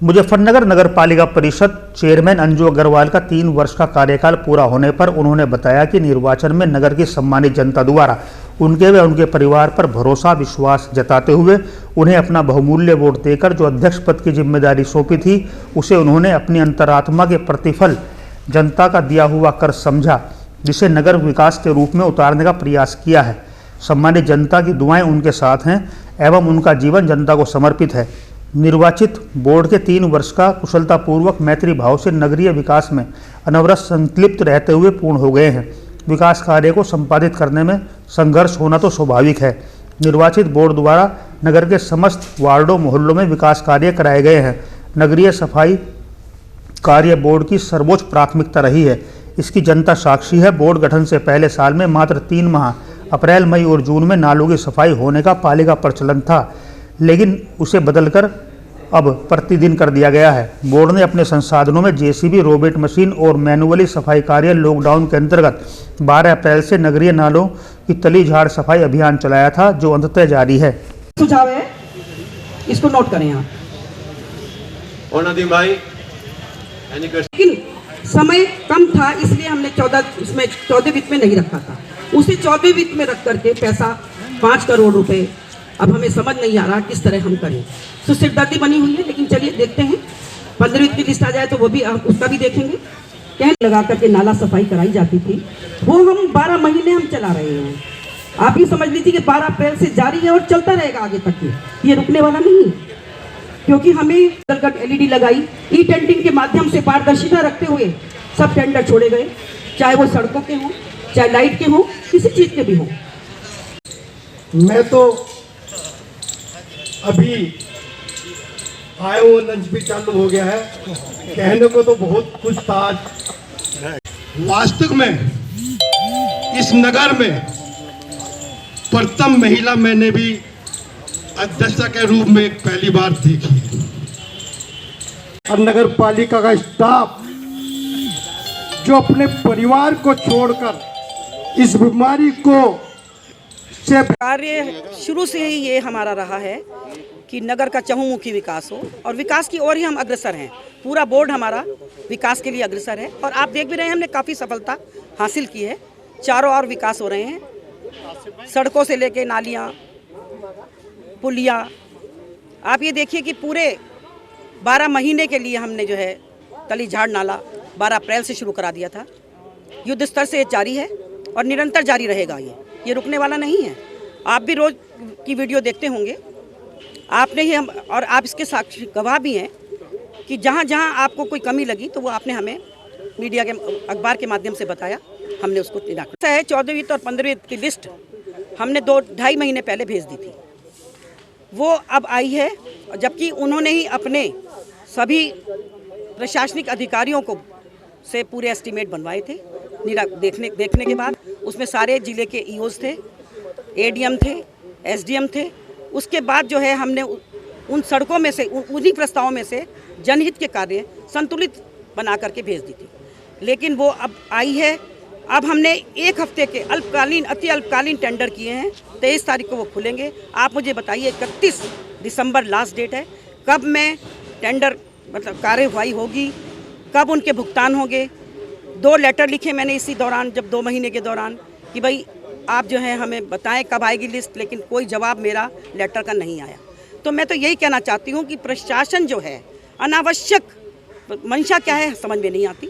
मुजफ्फरनगर नगर पालिका परिषद चेयरमैन अंजू अग्रवाल का 3 वर्ष का कार्यकाल पूरा होने पर उन्होंने बताया कि निर्वाचन में नगर की सम्मानित जनता द्वारा उनके व उनके परिवार पर भरोसा विश्वास जताते हुए उन्हें अपना बहुमूल्य वोट देकर जो अध्यक्ष पद की जिम्मेदारी सौंपी थी उसे उन्होंने अपनी अंतरात्मा के प्रतिफल जनता का दिया हुआ कर समझा, जिसे नगर विकास के रूप में उतारने का प्रयास किया है। सम्मानित जनता की दुआएं उनके साथ हैं एवं उनका जीवन जनता को समर्पित है। निर्वाचित बोर्ड के 3 वर्ष का कुशलतापूर्वक मैत्री भाव से नगरीय विकास में अनवरत संतृप्त रहते हुए पूर्ण हो गए हैं। विकास कार्य को संपादित करने में संघर्ष होना तो स्वाभाविक है। निर्वाचित बोर्ड द्वारा नगर के समस्त वार्डों मोहल्लों में विकास कार्य कराए गए हैं। नगरीय सफाई कार्य बोर्ड की सर्वोच्च प्राथमिकता रही है। इसकी जनता साक्षी है। बोर्ड गठन से पहले साल में मात्र 3 माह अप्रैल, मई और जून में नालों की सफाई होने का पालिका प्रचलन था, लेकिन उसे बदलकर अब प्रतिदिन कर दिया गया है। बोर्ड ने अपने संसाधनों में जेसीबी, रोबोट मशीन और मैनुअली सफाई कार्य लॉकडाउन के अंतर्गत 12 अप्रैल से नगरीय नालों की तली झाड़ सफाई अभियान चलाया था, जो अंततः जारी है। सुझाव है, इसको नोट करें आप। और नदीम भाई, लेकिन समय कम था इसलिए हमने 14 वित्त में नहीं रखा था। उसे 14 वित्त में रख करके पैसा 5 करोड़ रुपए अब हमें समझ नहीं आ रहा किस तरह हम करें। तो सिरदर्दी बनी हुई है, लेकिन चलिए देखते हैं। 15 वित्त की लिस्ट आ जाए तो वो भी उसका भी देखेंगे। कहने लगा करके नाला सफाई कराई जाती थी, वो हम 12 महीने हम चला रहे हैं। आप ही समझ लीजिए कि 12 अप्रैल से जारी है और चलता रहेगा आगे तक। ये रुकने वाला नहीं है, क्योंकि हमें LED लगाई, ई टेंडिंग के माध्यम से पारदर्शिता रखते हुए सब टेंडर छोड़े गए, चाहे वो सड़कों के हों, चाहे लाइट के हों, किसी चीज के भी हों। मैं तो अभी आया हूँ, लंच भी चालू हो गया है। कहने को तो बहुत कुछ था आज। वास्तव में इस नगर में प्रथम महिला मैंने भी अध्यक्षा के रूप में पहली बार देखी है। और नगर पालिका का स्टाफ जो अपने परिवार को छोड़कर इस बीमारी को से कार्य शुरू से ही ये हमारा रहा है कि नगर का चहुमुखी विकास हो, और विकास की ओर ही हम अग्रसर हैं। पूरा बोर्ड हमारा विकास के लिए अग्रसर है, और आप देख भी रहे हैं हमने काफ़ी सफलता हासिल की है। चारों ओर विकास हो रहे हैं, सड़कों से लेके नालियाँ, पुलिया। आप ये देखिए कि पूरे 12 महीने के लिए हमने जो है तली झाड़ नाला 12 अप्रैल से शुरू करा दिया था। युद्ध स्तर से ये जारी है और निरंतर जारी रहेगा। ये रुकने वाला नहीं है। आप भी रोज की वीडियो देखते होंगे, आपने ही हम और आप इसके साक्षी गवाह भी हैं कि जहाँ जहाँ आपको कोई कमी लगी तो वो आपने हमें मीडिया के अखबार के माध्यम से बताया, हमने उसको निराकरण है। 14 वित्त और 15 वित्त की लिस्ट हमने 2-2.5 महीने पहले भेज दी थी, वो अब आई है। जबकि उन्होंने ही अपने सभी प्रशासनिक अधिकारियों को से पूरे एस्टीमेट बनवाए थे। देखने के बाद उसमें सारे जिले के ईओज थे, एडीएम थे, एसडीएम थे। उसके बाद जो है हमने उन सड़कों में से, उन्हीं प्रस्तावों में से जनहित के कार्य संतुलित बना करके भेज दी थी, लेकिन वो अब आई है। अब हमने 1 हफ्ते के अति अल्पकालीन टेंडर किए हैं। 23 तारीख को वो खुलेंगे। आप मुझे बताइए 31 दिसंबर लास्ट डेट है, कब में टेंडर मतलब कार्यवाही होगी, कब उनके भुगतान होंगे। 2 लेटर लिखे मैंने इसी दौरान, जब 2 महीने के दौरान, कि भाई आप जो है हमें बताएं कब आएगी लिस्ट, लेकिन कोई जवाब मेरा लेटर का नहीं आया। तो मैं तो यही कहना चाहती हूँ कि प्रशासन जो है अनावश्यक मंशा क्या है समझ में नहीं आती।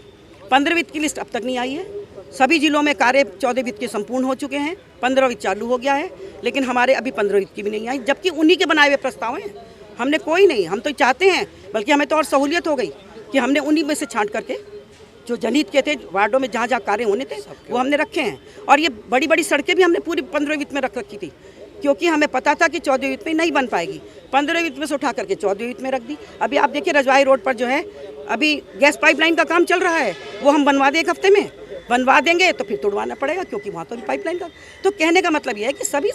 15 वित्त की लिस्ट अब तक नहीं आई है। सभी जिलों में कार्य 14 वित्त के संपूर्ण हो चुके हैं, 15 वित्त चालू हो गया है, लेकिन हमारे अभी 15 वित्त की भी नहीं आई, जबकि उन्हीं के बनाए हुए प्रस्ताव हैं। हमने कोई नहीं, हम तो चाहते हैं, बल्कि हमें तो और सहूलियत हो गई कि हमने उन्हीं में से छांट करके जो जनहित के थे वार्डों में जहाँ जहाँ कार्य होने थे वो हमने रखे हैं। और ये बड़ी बड़ी सड़कें भी हमने पूरी 15 वित्त में रख रखी थी, क्योंकि हमें पता था कि 14 वित्त में नहीं बन पाएगी। 15 वित्त में से उठा करके 14 वित्त में रख दी। अभी आप देखिए रजवाई रोड पर जो है अभी गैस पाइपलाइन का काम चल रहा है, वो हम बनवा दें 1 हफ्ते में। बनवा देंगे तो फिर तोड़वाना पड़ेगा, क्योंकि वहाँ तो पाइपलाइन का। तो कहने का मतलब यह है कि सभी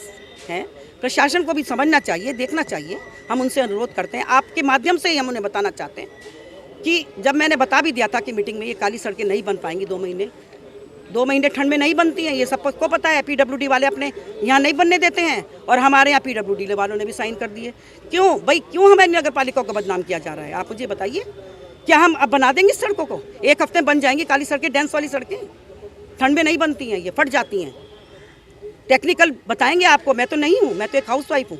हैं, प्रशासन को भी समझना चाहिए, देखना चाहिए। हम उनसे अनुरोध करते हैं, आपके माध्यम से ही हम उन्हें बताना चाहते हैं कि जब मैंने बता भी दिया था कि मीटिंग में ये काली सड़कें नहीं बन पाएंगी 2 महीने, 2 महीने ठंड में नहीं बनती हैं, ये सबको पता है। PWD वाले अपने यहाँ नहीं बनने देते हैं और हमारे यहाँ PWD वालों ने भी साइन कर दिए। क्यों भाई, क्यों हमारी नगर पालिका को बदनाम किया जा रहा है? आप मुझे बताइए। क्या हम अब बना देंगे इस सड़कों को? 1 हफ्ते में बन जाएंगी काली सड़कें, डेंस वाली सड़कें। ठंड में नहीं बनती हैं, ये फट जाती हैं। टेक्निकल बताएंगे आपको, मैं तो नहीं हूँ, मैं तो एक हाउसवाइफ हूँ,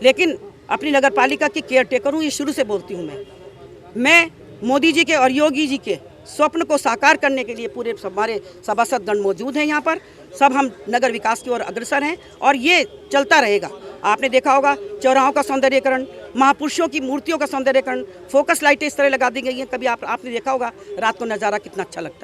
लेकिन अपनी नगर पालिका की केयर टेकर हूँ, ये शुरू से बोलती हूँ मैं मोदी जी के और योगी जी के स्वप्न को साकार करने के लिए पूरे हमारे सभासदगण मौजूद हैं यहाँ पर। सब हम नगर विकास की ओर अग्रसर हैं और ये चलता रहेगा। आपने देखा होगा चौराहों का सौंदर्यीकरण, महापुरुषों की मूर्तियों का सौंदर्यीकरण, फोकस लाइटें इस तरह लगा दी गई हैं। कभी आपने देखा होगा रात को नज़ारा कितना अच्छा लगता है।